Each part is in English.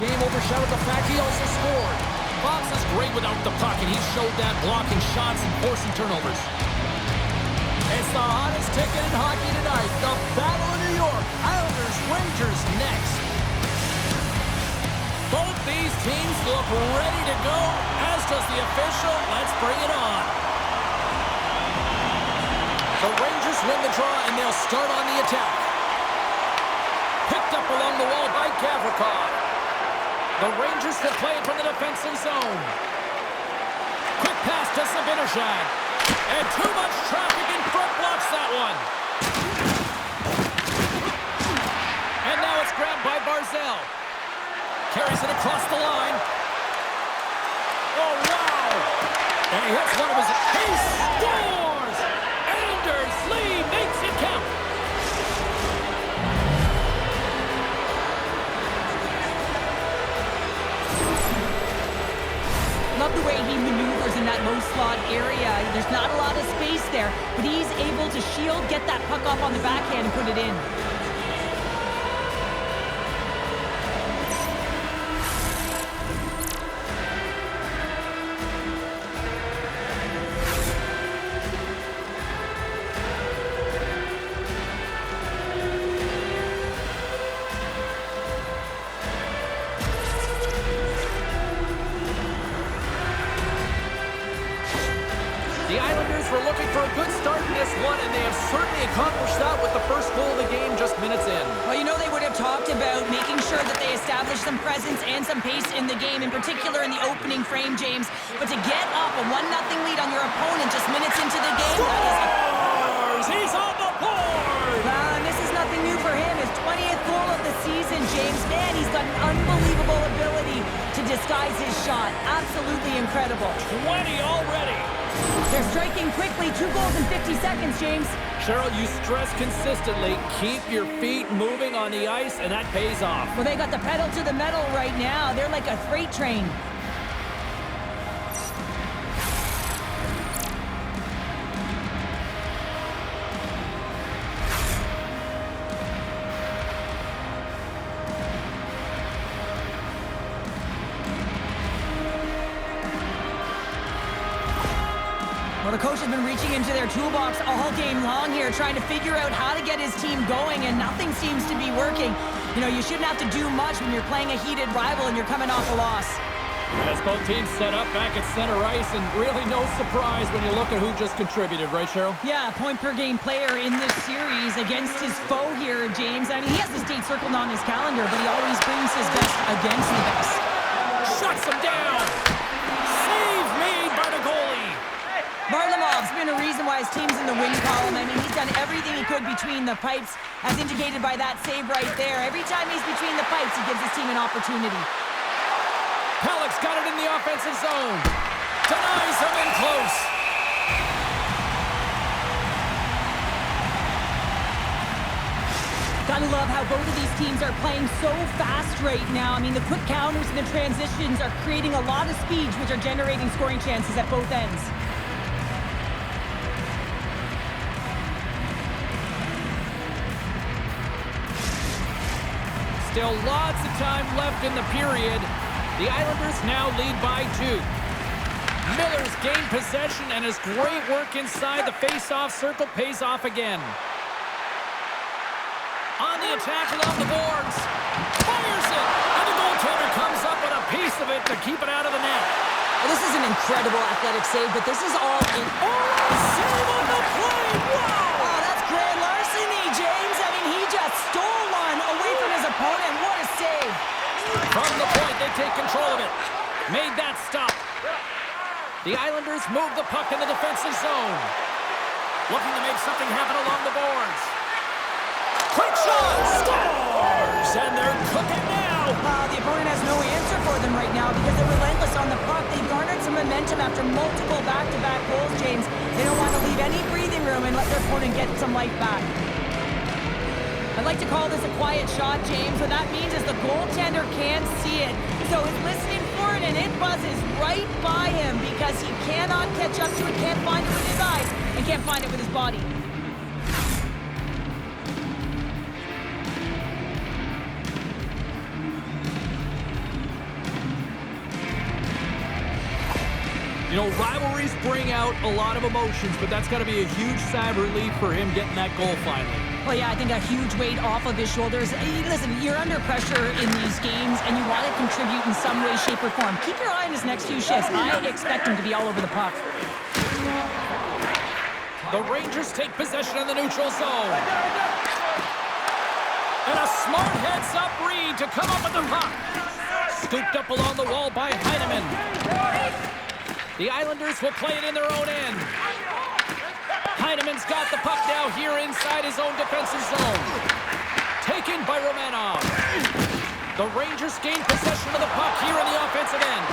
Game overshadowed the fact he also scored. Fox is great without the puck, and he showed that blocking shots and forcing turnovers. It's the hottest ticket in hockey tonight. The Battle of New York. Islanders, Rangers next. Both these teams look ready to go, as does the official. Let's bring it on. The Rangers win the draw, and they'll start on the attack. Picked up along the wall by Gavrikov. The Rangers will play it from the defensive zone. Quick pass to Zibanejad. And too much traffic in front blocks that one. And now it's grabbed by Barzal. Carries it across the line. Oh, wow! And he hits one of his... He scores! Anders Lee makes it count. Love the way he maneuvers in that low slot area. There's not a lot of space there, but he's able to shield, get that puck off on the backhand and put it in. The Islanders were looking for a good start in this one, and they have certainly accomplished that with the first goal of the game just minutes in. Well, you know they would have talked about making sure that they establish some presence and some pace in the game, in particular in the opening frame, James. But to get off a 1-0 lead on your opponent just minutes into the game, Scores! He's on the board! And this is nothing new for him. His 20th goal of the season, James. Man, he's got an unbelievable ability to disguise his shot. Absolutely incredible. 20 already! They're striking quickly. 2 goals in 50 seconds, James. Cheryl, you stress consistently, keep your feet moving on the ice, and that pays off. Well, they got the pedal to the metal right now. They're like a freight train. Well, the coach has been reaching into their toolbox all game long here, trying to figure out how to get his team going, and nothing seems to be working. You know, you shouldn't have to do much when you're playing a heated rival and you're coming off a loss. As both teams set up back at center ice, and really no surprise when you look at who just contributed, right, Cheryl? Yeah, point-per-game player in this series against his foe here, James. I mean, he has this date circled on his calendar, but he always brings his best against the best. Shuts him down! Save made by the goalie! Varlamov's been a reason why his team's in the win column. I mean, he's done everything he could between the pipes, as indicated by that save right there. Every time he's between the pipes, he gives his team an opportunity. Pellick's got it in the offensive zone. Denies him in close. Gotta love how both of these teams are playing so fast right now. I mean, the quick counters and the transitions are creating a lot of speeds, which are generating scoring chances at both ends. Still lots of time left in the period. The Islanders now lead by 2. Miller's gained possession, and his great work inside the face-off circle pays off again. On the attack along the boards. Fires it! And the goaltender comes up with a piece of it to keep it out of the net. Well, this is an incredible athletic save, but this is all in... Save on the play! Wow! Oh, that's grand larceny, James. I mean, he just stole one away from his opponent. What a save. From the point, they take control of it. Made that stop. The Islanders move the puck in the defensive zone. Looking to make something happen along the boards. Quick shot! Scores! And they're cooking now! The opponent has no answer for them right now because they're relentless on the puck. They've garnered some momentum after multiple back-to-back goals, James. They don't want to leave any breathing room and let their opponent get some life back. I'd like to call this a quiet shot, James. What that means is the goaltender can't see it. So he's listening for it, and it buzzes right by him because he cannot catch up to it, can't find it with his eyes, and can't find it with his body. You know, rivalries bring out a lot of emotions, but that's got to be a huge sigh of relief for him getting that goal finally. Well, yeah, I think a huge weight off of his shoulders. Listen, you're under pressure in these games, and you want to contribute in some way, shape, or form. Keep your eye on his next few shifts. I expect him to be all over the puck. The Rangers take possession of the neutral zone. And a smart heads-up read to come up with the puck. Scooped up along the wall by Heineman. The Islanders will play it in their own end. Heineman's got the puck now here inside his own defensive zone. Taken by Romanov. The Rangers gain possession of the puck here in the offensive end.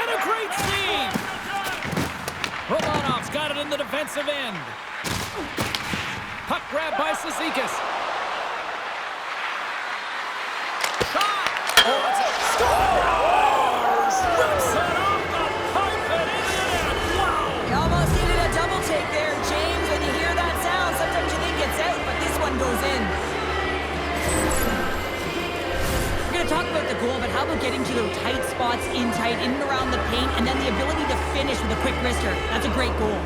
And a great feed! Romanov's got it in the defensive end. Puck grab by Cizikas. Shot! Oh, it's a scores! Rips it off the pipe and into the net. Wow! You almost needed a double take there, James. When you hear that sound, sometimes you think it's out, but this one goes in. We're going to talk about the goal, but how about getting to those tight spots in and around the paint, and then the ability to finish with a quick wrister? That's a great goal.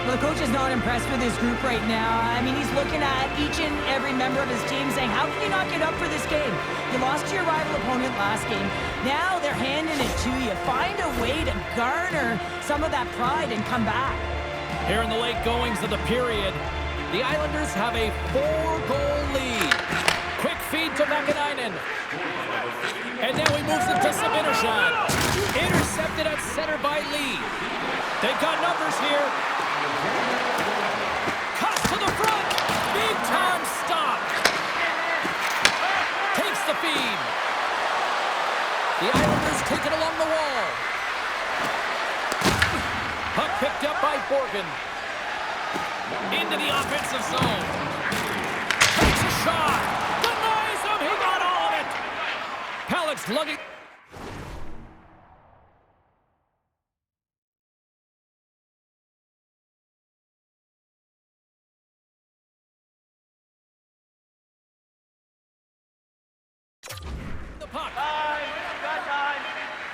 Well, the coach is not impressed with his group right now. I mean, he's looking at each and every member of his team saying, how can you not get up for this game? You lost to your rival opponent last game. Now they're handing it to you. Find a way to garner some of that pride and come back. Here in the late goings of the period, the Islanders have a 4-goal lead. Quick feed to Vakanainen. And now he moves it to Zibanejad. Intercepted at center by Lee. They've got numbers here. Cuts to the front. Big time stop. Takes the feed. The Islanders take it along the wall. Puck picked up by Borgen. Into the offensive zone. Takes a shot. Denies him. He got all of it. Pallets lugging. The puck.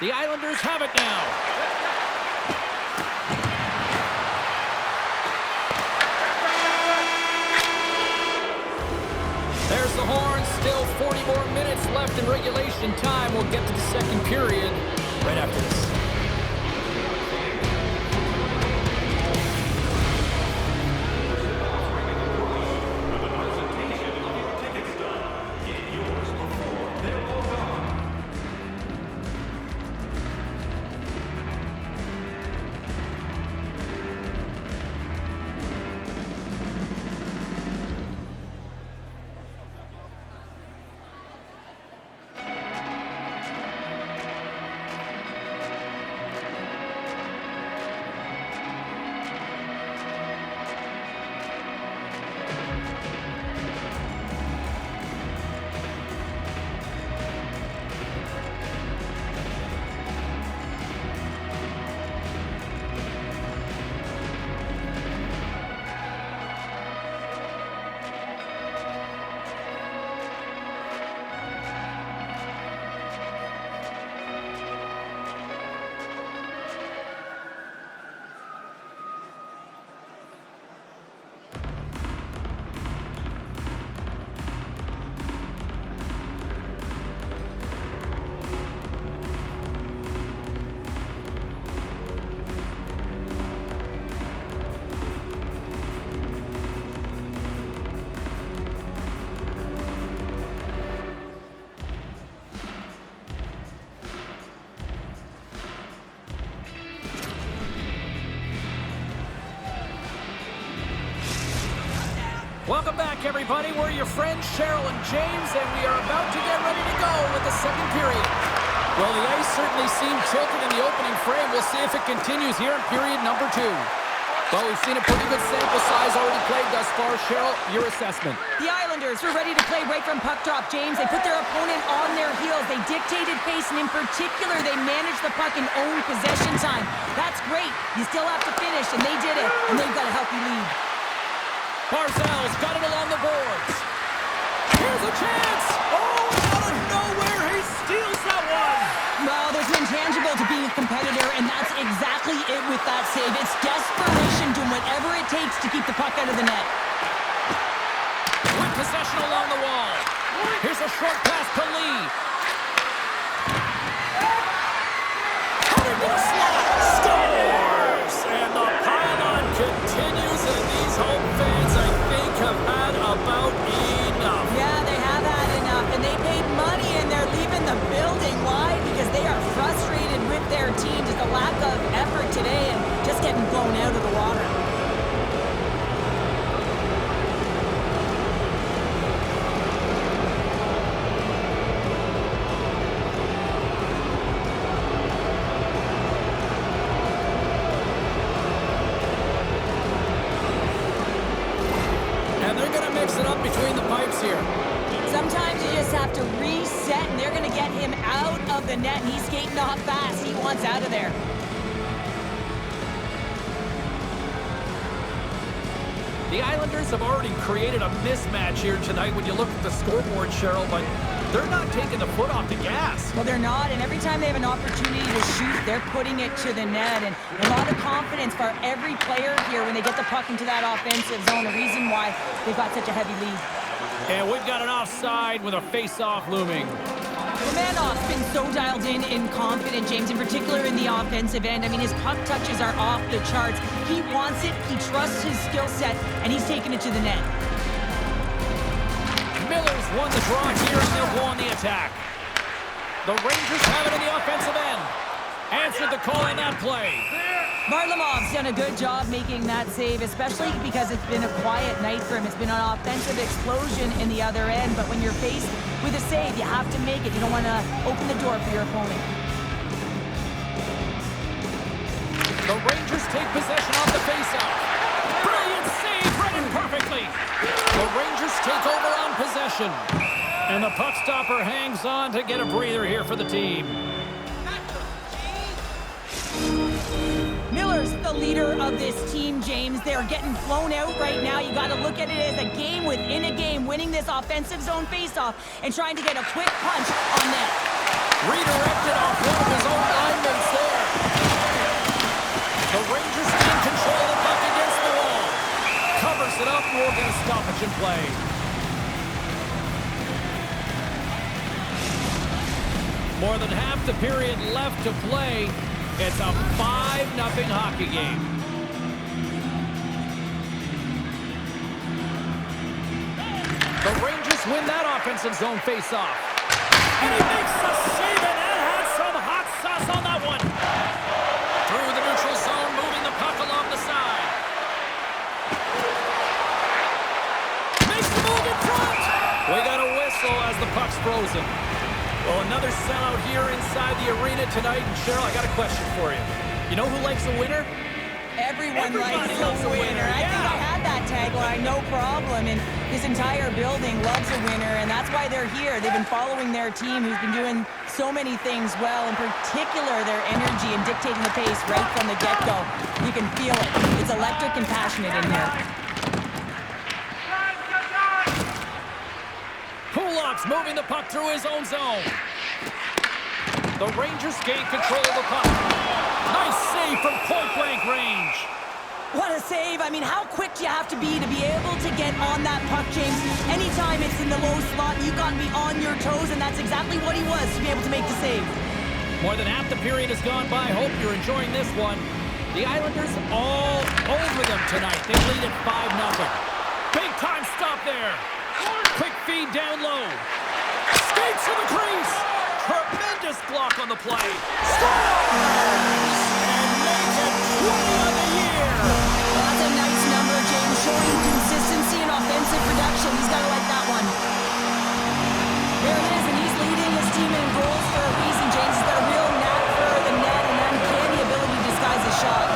The Islanders have it now. There's the horn. Still 40 more minutes left in regulation time. We'll get to the second period right after this. Welcome back, everybody. We're your friends, Cheryl and James, and we are about to get ready to go with the second period. Well, the ice certainly seemed tilted in the opening frame. We'll see if it continues here in period number 2. Well, we've seen a pretty good sample size already played thus far. Cheryl, your assessment. The Islanders were ready to play right from puck drop, James. They put their opponent on their heels. They dictated pace, and in particular, they managed the puck and owned possession time. That's great. You still have to finish, and they did it, and they've got a healthy lead. Barzal's got it along the boards. Here's a chance. Oh, out of nowhere, he steals that one. Well, there's an intangible to being a competitor, and that's exactly it with that save. It's desperation, doing whatever it takes to keep the puck out of the net. With possession along the wall. Here's a short pass to Lee. Hunter with a slot. Scores! And the pylon continues, and these home fans, I think, have had about enough. Yeah, they have had enough, and they paid money, and they're leaving the building. Why? Because they are frustrated with their team, just a lack of effort today and just getting blown out of the water. And they're going to mix it up between the pipes here. Sometimes you just have to reset, and they're going to get him out of the net, and he's skating off fast. He wants out of there. The Islanders have already created a mismatch here tonight when you look at the scoreboard, Cheryl, but they're not taking the foot off the gas. Well, they're not, and every time they have an opportunity to shoot, they're putting it to the net, and a lot of confidence for every player here when they get the puck into that offensive zone, the reason why they've got such a heavy lead. And we've got an offside with a face-off looming. Romanov's been so dialed in and confident, James, in particular in the offensive end. I mean, his puck touches are off the charts. He wants it, he trusts his skill set, and he's taking it to the net. Miller's won the draw here, and they'll go on the attack. The Rangers have it in the offensive end. Answered the call on that play. Varlamov's done a good job making that save, especially because it's been a quiet night for him. It's been an offensive explosion in the other end, but when you're faced with a save, you have to make it. You don't want to open the door for your opponent. The Rangers take possession off the faceoff. Brilliant save, read it perfectly. The Rangers take over on possession. And the puck stopper hangs on to get a breather here for the team. Miller's the leader of this team, James. They're getting flown out right now. You got to look at it as a game within a game, winning this offensive zone faceoff and trying to get a quick punch on net. Redirected off one of his own linemen there. The Rangers in control of the puck against the wall. Covers it up, and we'll get a stoppage in play. More than half the period left to play. It's a 5-0 hockey game. The Rangers win that offensive zone face-off. And he makes the save, and that had some hot sauce on that one. Through the neutral zone, moving the puck along the side. Makes the move in front. We got a whistle as the puck's frozen. Well, another sellout here inside the arena tonight. And Cheryl, I got a question for you. You know who likes a winner? Everybody likes loves a winner. I think I had that tagline, no problem. And this entire building loves a winner, and that's why they're here. They've been following their team, who's been doing so many things well, in particular their energy and dictating the pace right from the get-go. You can feel it. It's electric and passionate in here. Kulak's moving the puck through his own zone. The Rangers gain control of the puck. Nice save from point-blank range. What a save. I mean, how quick do you have to be able to get on that puck, James? Anytime it's in the low slot, you got to be on your toes, and that's exactly what he was to be able to make the save. More than half the period has gone by. Hope you're enjoying this one. The Islanders all over them tonight. They lead at 5-0. Big time stop there. Quick feed down low. Skates to the crease. Tremendous block on the play. Scores! And make it 20 on the year. Well, that's a nice number, James, showing consistency and offensive production. He's got to like that one. There it is, and he's leading his team in goals for a reason, James. He's got a real knack for the net and uncanny ability to disguise his shot.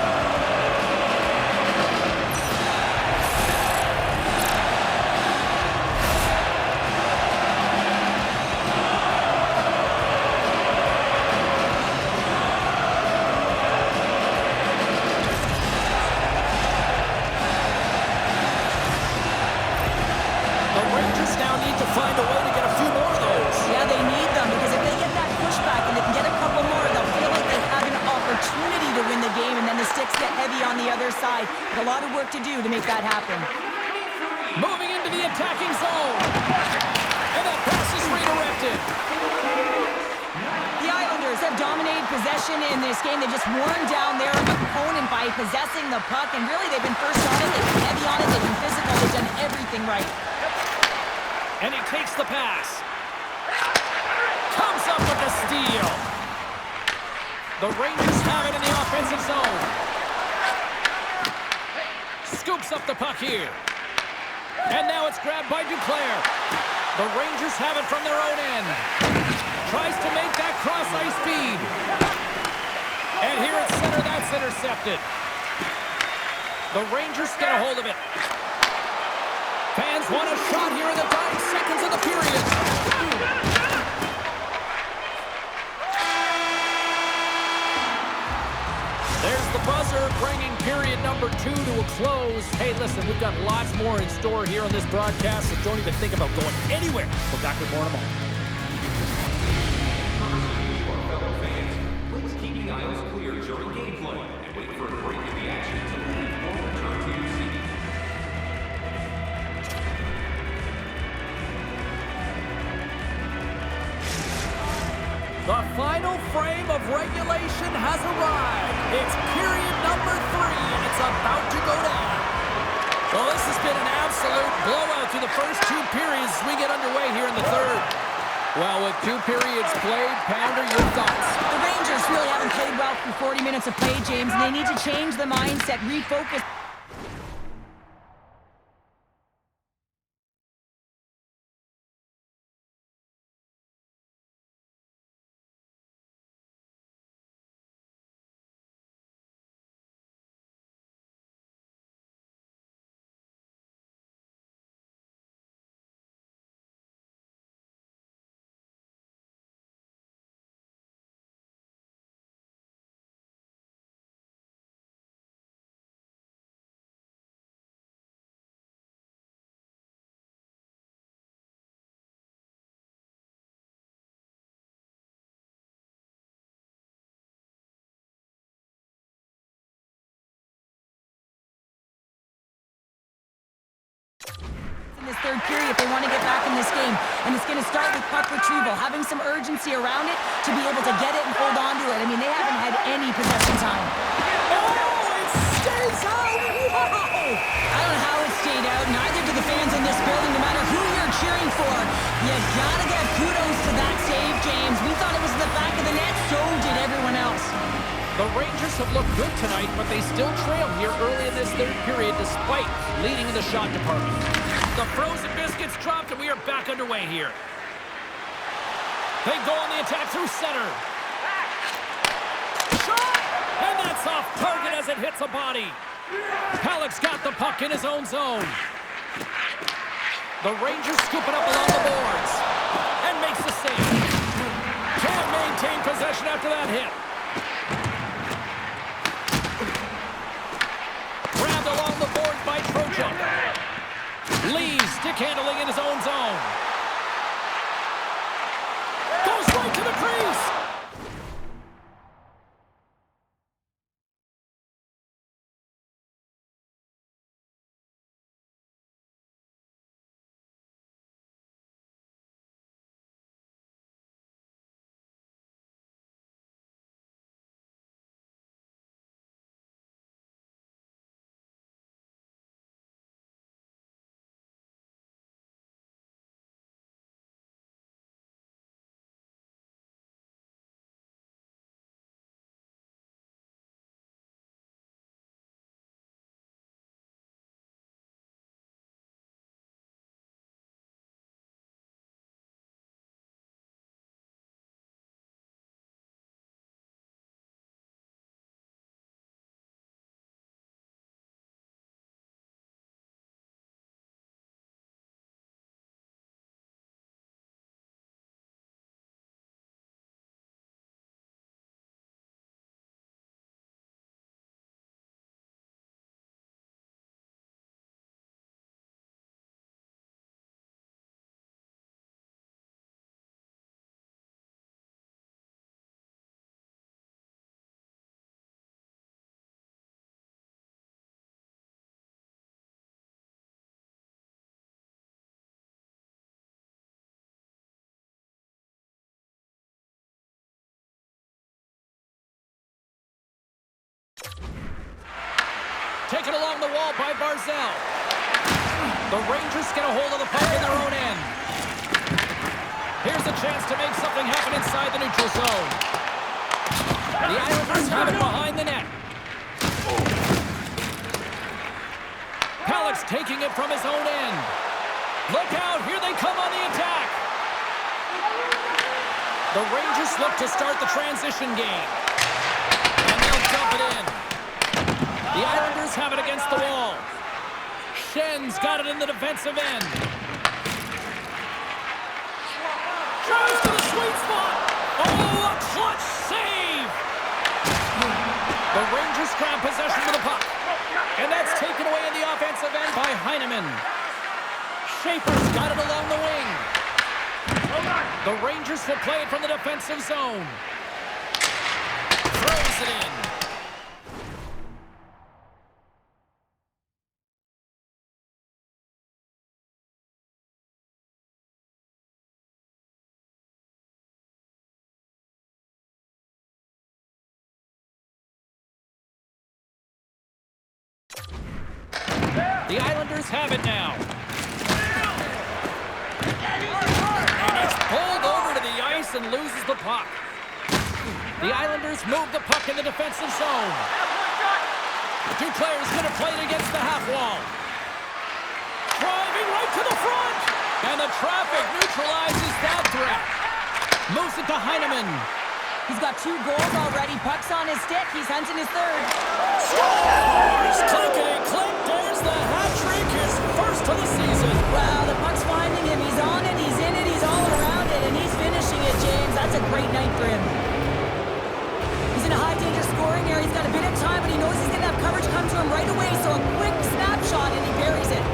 side. But a lot of work to do to make that happen. Moving into the attacking zone. And that pass is redirected. The Islanders have dominated possession in this game. They just worn down their opponent by possessing the puck. And really, they've been first on it. They've been heavy on it. They've been physical. They've done everything right. And he takes the pass. Comes up with the steal. The Rangers have it in the offensive zone. Scoops up the puck here. And now it's grabbed by Duclair. The Rangers have it from their own end. Tries to make that cross-ice feed. And here at center, that's intercepted. The Rangers get a hold of it. Fans want a shot here in the dying seconds of the period. There's the buzzer, bringing period number 2 to a close. Hey, listen, we've got lots more in store here on this broadcast, so don't even think about going anywhere. We're back with more in a moment. Fellow fans, please keep the aisles clear during gameplay and wait for a break in the action to leave or return to your seat. The final frame of regulation has arrived. It's period number 3, and it's about to go down. Well, this has been an absolute blowout through the first 2 periods as we get underway here in the third. Well, with 2 periods played, Pounder, your thoughts? The Rangers really haven't played well through 40 minutes of play, James, and they need to change the mindset, refocus. In this third period, if they want to get back in this game. And it's going to start with puck retrieval, having some urgency around it to be able to get it and hold on to it. I mean, they haven't had any possession time. Oh, it stays out! Wow! I don't know how it stayed out. Neither do the fans in this building, no matter who you're cheering for. You gotta give kudos to that save, James. We thought it was in the back of the net, so did everyone else. The Rangers have looked good tonight, but they still trail here early in this third period despite leading in the shot department. The frozen biscuits dropped, and we are back underway here. They go on the attack through center. Shot! And that's off target as it hits a body. Halleck's got the puck in his own zone. The Rangers scoop it up along the boards and makes the save. Can't maintain possession after that hit. Grabbed along the boards by Trocheck. Lee stick handling in his own zone. Goes right to the crease. Taken along the wall by Barzell. The Rangers get a hold of the puck in their own end. Here's a chance to make something happen inside the neutral zone. The Islanders have it behind the net. Pallett's taking it from his own end. Look out, here they come on the attack. The Rangers look to start the transition game. And they'll dump it in. The Islanders have it against the wall. Schenn's got it in the defensive end. Tries to the sweet spot. Oh, a clutch save. The Rangers grab possession of the puck. And that's taken away in the offensive end by Heineman. Schaefer's got it along the wing. The Rangers will play it from the defensive zone. Throws it in. The Islanders have it now. And it's pulled over to the ice and loses the puck. The Islanders move the puck in the defensive zone. Duclair's going to play it against the half wall. Driving right to the front. And the traffic neutralizes that threat. Moves it to Heineman. He's got 2 goals already. Puck's on his stick. He's hunting his third. Scores! Clickety-click. There's the hat trick. His first of the season. Wow, the puck's finding him. He's on it. He's in it. He's all around it. And he's finishing it, James. That's a great night for him. He's in a high-danger scoring area. He's got a bit of time, but he knows he's going to have coverage come to him right away. So a quick snapshot, and he buries it.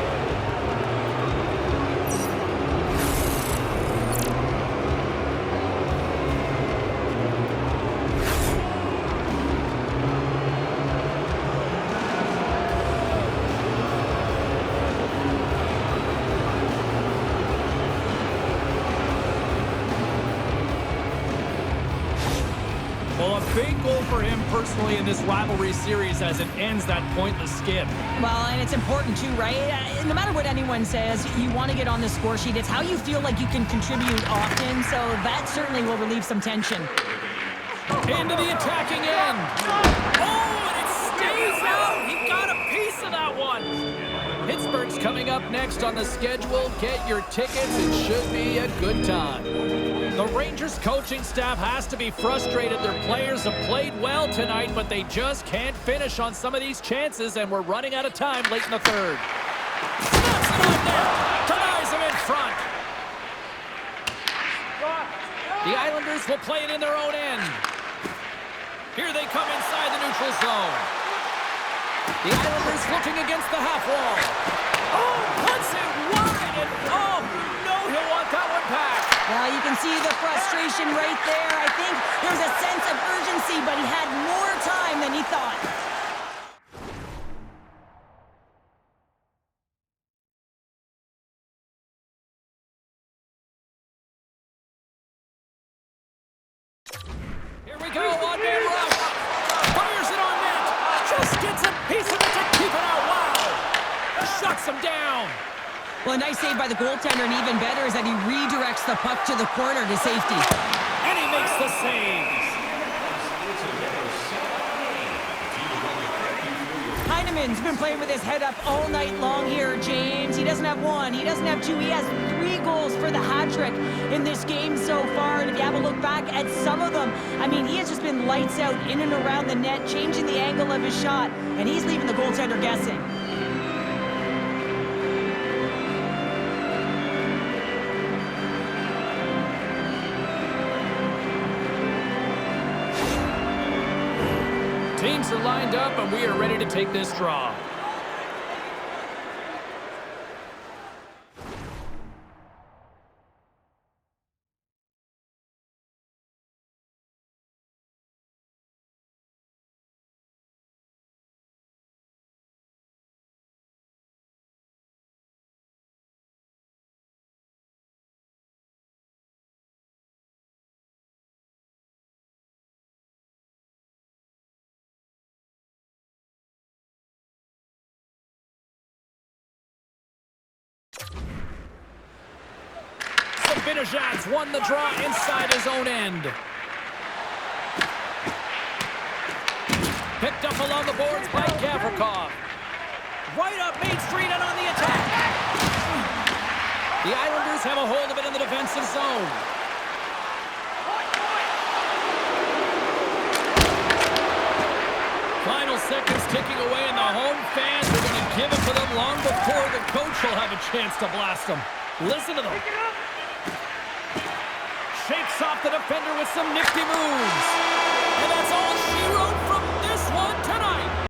Well, a big goal for him personally in this rivalry series as it ends that pointless skid. Well, and it's important too, right? No matter what anyone says, you want to get on the score sheet. It's how you feel like you can contribute often, so that certainly will relieve some tension. Into the attacking end. Oh, and it stays out. He got a piece of that one. Pittsburgh's coming up next on the schedule. Get your tickets. It should be a good time. The Rangers coaching staff has to be frustrated. Their players have played well tonight, but they just can't finish on some of these chances, and we're running out of time late in the third. Snaps it on there. Denies him in front. The Islanders will play it in their own end. Here they come inside the neutral zone. The Islanders looking against the half wall. Oh, puts it wide, and oh, no, he'll want that one back. Well, you can see the frustration right there. I think there was a sense of urgency, but he had more time than he thought. Here we go, one-man rush. Fires it on net. Just gets a piece of it to keep it out. Wow. Shuts him down. Well, a nice save by the goaltender, and even better is that he redirects the puck to the corner to safety. And he makes the save. Heineman's been playing with his head up all night long here, James. He doesn't have 1, he doesn't have 2, he has 3 goals for the hat trick in this game so far. And if you have a look back at some of them, I mean, he has just been lights out in and around the net, changing the angle of his shot, and he's leaving the goaltender guessing. Teams are lined up, and we are ready to take this draw. Zibanejad's won the draw inside his own end. Picked up along the boards by Gavrikov. Right up Main Street and on the attack. The Islanders have a hold of it in the defensive zone. Final seconds ticking away, and the home fans are going to give it to them long before the coach will have a chance to blast them. Listen to them. Shakes off the defender with some nifty moves.